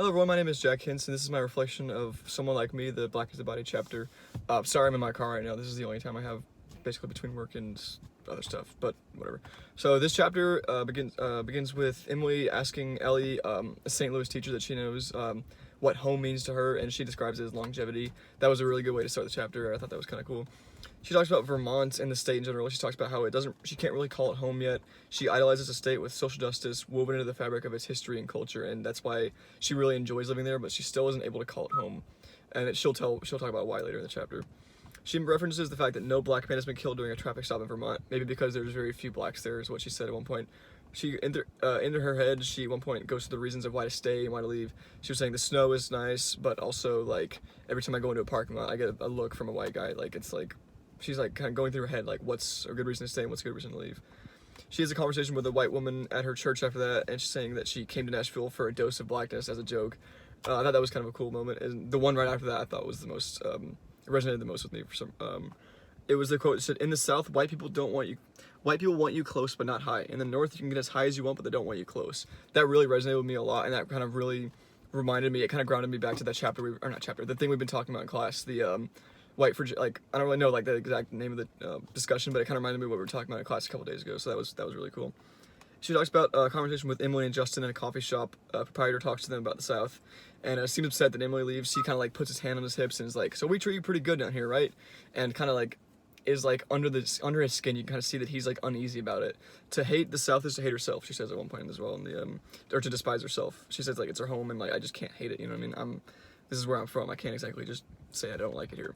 Hello everyone, my name is Jack Hinson, and this is my reflection of Someone Like Me, the Black is the Body chapter. Sorry I'm in my car right now, this is the only time I have basically between work and other stuff, but whatever. So this chapter begins with Emily asking Ellie, a St. Louis teacher that she knows, what home means to her, and she describes it as longevity. That was a really good way to start the chapter. I thought that was kind of cool. She talks about Vermont and the state in general. She talks about how she can't really call it home yet. She idolizes a state with social justice woven into the fabric of its history and culture, and that's why she really enjoys living there, but she still isn't able to call it home. And she'll talk about why later in the chapter. She references the fact that no black man has been killed during a traffic stop in Vermont, maybe because there's very few blacks there, is what she said at one point. She, into her head, she at one point goes through the reasons of why to stay and why to leave. She was saying the snow is nice, but also, like, every time I go into a parking lot, I get a look from a white guy. Like, it's like, she's like kind of going through her head, like, what's a good reason to stay and what's a good reason to leave. She has a conversation with a white woman at her church after that, and she's saying that she came to Nashville for a dose of blackness as a joke. I thought that was kind of a cool moment, and the one right after that I thought was the most, resonated the most with me for some, it was the quote that said, "In the South, white people want you close but not high. In the North, you can get as high as you want, but they don't want you close." That really resonated with me a lot, and that kind of really reminded me, it kind of grounded me back to that the thing we've been talking about in class, the, white for, like, I don't really know, like, the exact name of the, discussion, but it kind of reminded me of what we were talking about in class a couple days ago, so that was really cool. She talks about a conversation with Emily and Justin in a coffee shop. Proprietor talks to them about the South, and seems upset that Emily leaves. He kind of like puts his hand on his hips and is like, "So we treat you pretty good down here, right?" And kind of like is like under his skin. You can kind of see that he's like uneasy about it. To hate the South is to hate herself, she says at one point as well. In the or to despise herself. She says like it's her home and like I just can't hate it. You know what I mean? This is where I'm from. I can't exactly just say I don't like it here.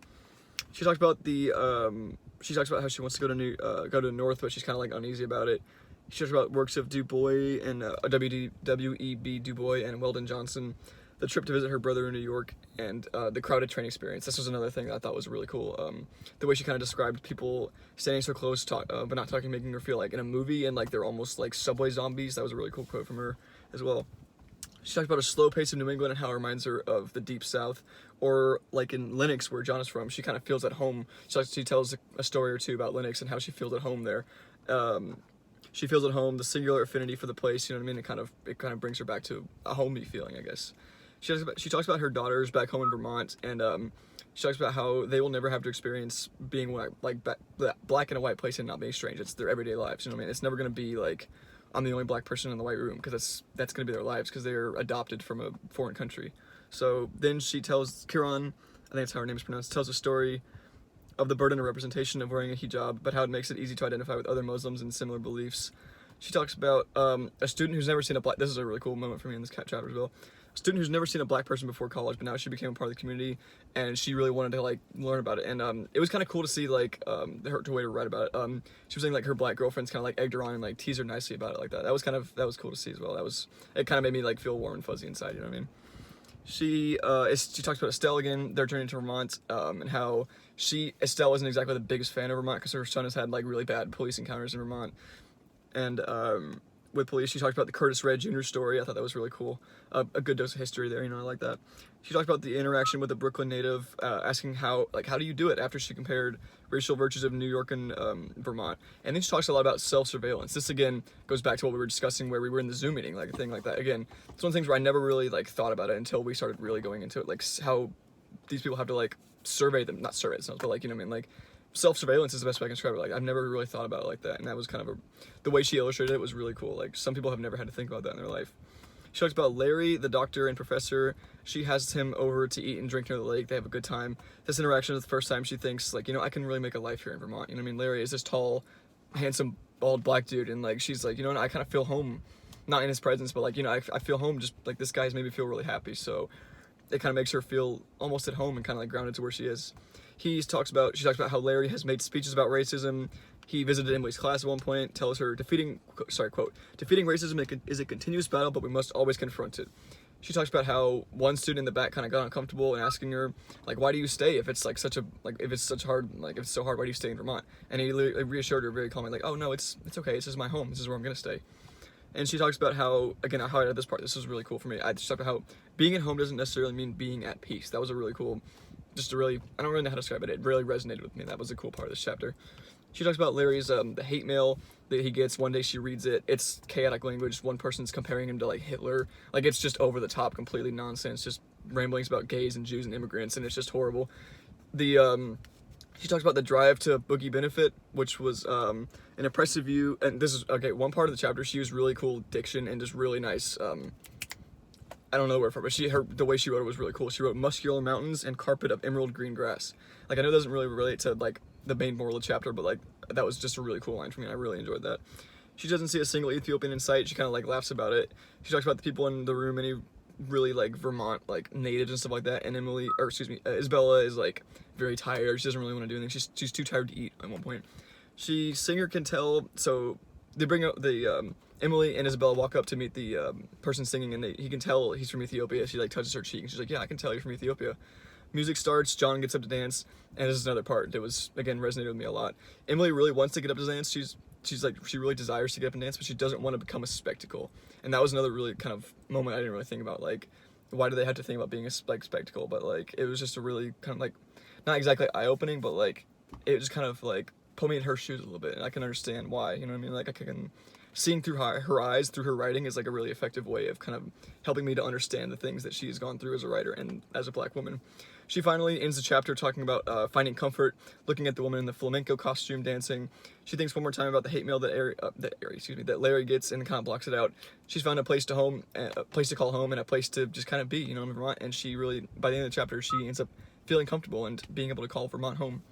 She talks about how she wants to go to the North, but she's kind of like uneasy about it. She talks about works of Du Bois and W.E.B. Du Bois and Weldon Johnson, the trip to visit her brother in New York, and the crowded train experience. This was another thing that I thought was really cool. The way she kind of described people standing so close, but not talking, making her feel like in a movie and like they're almost like subway zombies. That was a really cool quote from her as well. She talked about a slow pace of New England and how it reminds her of the Deep South, or like in Lennox, where John is from. She kind of feels at home. She tells a story or two about Lennox and how she feels at home there. She feels at home, the singular affinity for the place, you know what I mean? It kind of brings her back to a homey feeling, I guess. She talks about her daughters back home in Vermont, and she talks about how they will never have to experience being black in a white place and not being strange. It's their everyday lives, you know what I mean? It's never gonna be like I'm the only black person in the white room, because that's gonna be their lives, because they're adopted from a foreign country. So then she tells Kiran, I think that's how her name is pronounced, tells a story of the burden of representation of wearing a hijab, but how it makes it easy to identify with other Muslims and similar beliefs. She talks about a student who's never seen this is a really cool moment for me in this chapter as well. A student who's never seen a black person before college, but now she became a part of the community, and she really wanted to like learn about it. And it was kind of cool to see like her way to write about it. She was saying like her black girlfriends kind of like egged her on and like teased her nicely about it like that. That was cool to see as well. It kind of made me like feel warm and fuzzy inside. You know what I mean? She talks about Estelle again. They're turning to Vermont, and how Estelle isn't exactly the biggest fan of Vermont because her son has had like really bad police encounters in Vermont, and with police. She talked about the Curtis Red Jr. story. I thought that was really cool. A good dose of history there, you know, I like that. She talked about the interaction with a Brooklyn native, asking how do you do it, after she compared racial virtues of New York and Vermont. And then she talks a lot about self-surveillance. This again goes back to what we were discussing where we were in the Zoom meeting, like a thing like that. Again, it's one of the things where I never really like thought about it until we started really going into it, like how these people have to like not survey themselves, but like, you know what I mean, like self-surveillance is the best way I can describe it. Like I've never really thought about it like that, and that was kind of the way she illustrated it was really cool. Like some people have never had to think about that in their life. She talks about Larry, the doctor and professor. She has him over to eat and drink near the lake. They have a good time. This interaction is the first time she thinks like, you know, I can really make a life here in Vermont. You know what I mean? Larry is this tall, handsome, bald black dude, and like she's like, you know what, I kind of feel home, not in his presence, but like, you know, I feel home. Just like this guy's made me feel really happy. So it kind of makes her feel almost at home and kind of like grounded to where she is. She talks about how Larry has made speeches about racism. He visited Emily's class at one point, tells her, defeating racism is a continuous battle, but we must always confront it. She talks about how one student in the back kind of got uncomfortable and asking her, like, why do you stay if it's like if it's so hard, why do you stay in Vermont? And he reassured her very calmly, like, oh no, it's okay, this is my home, this is where I'm gonna stay. And she talks about how, again, I highlighted this part, this was really cool for me. I just talked about how being at home doesn't necessarily mean being at peace. That was a really cool, I don't really know how to describe it. It really resonated with me. That was a cool part of this chapter. She talks about Larry's the hate mail that he gets. One day she reads it. It's chaotic language. One person's comparing him to like Hitler. Like it's just over the top, completely nonsense. Just ramblings about gays and Jews and immigrants, and it's just horrible. The She talks about the drive to boogie benefit, which was an impressive view. And this is okay. One part of the chapter, she used really cool diction and just really nice. I don't know the word for it, but the way she wrote it was really cool. She wrote muscular mountains and carpet of emerald green grass. Like I know it doesn't really relate to like the main moral of the chapter, but like that was just a really cool line for me. And I really enjoyed that. She doesn't see a single Ethiopian in sight. She kind of like laughs about it. She talks about the people in the room, any really like Vermont like natives and stuff like that. And Isabella is like very tired. She doesn't really want to do anything. She's too tired to eat at one point. Singer can tell. So they bring up the Emily and Isabella walk up to meet the person singing, and he can tell he's from Ethiopia. She like touches her cheek, and she's like, "Yeah, I can tell you're from Ethiopia." Music starts. John gets up to dance, and this is another part that was again resonated with me a lot. Emily really wants to get up to dance. She really desires to get up and dance, but she doesn't want to become a spectacle. And that was another really kind of moment I didn't really think about. Like, why do they have to think about being a spectacle? But like, it was just a really kind of like, not exactly eye-opening, but like, it just kind of like put me in her shoes a little bit, and I can understand why. You know what I mean? Like, I can seeing through her eyes, through her writing, is like a really effective way of kind of helping me to understand the things that she's gone through as a writer and as a Black woman. She finally ends the chapter talking about finding comfort, looking at the woman in the flamenco costume dancing. She thinks one more time about the hate mail that Larry gets, and kind of blocks it out. She's found a place to call home, and a place to just kind of be, in Vermont. And she really, by the end of the chapter, she ends up feeling comfortable and being able to call Vermont home.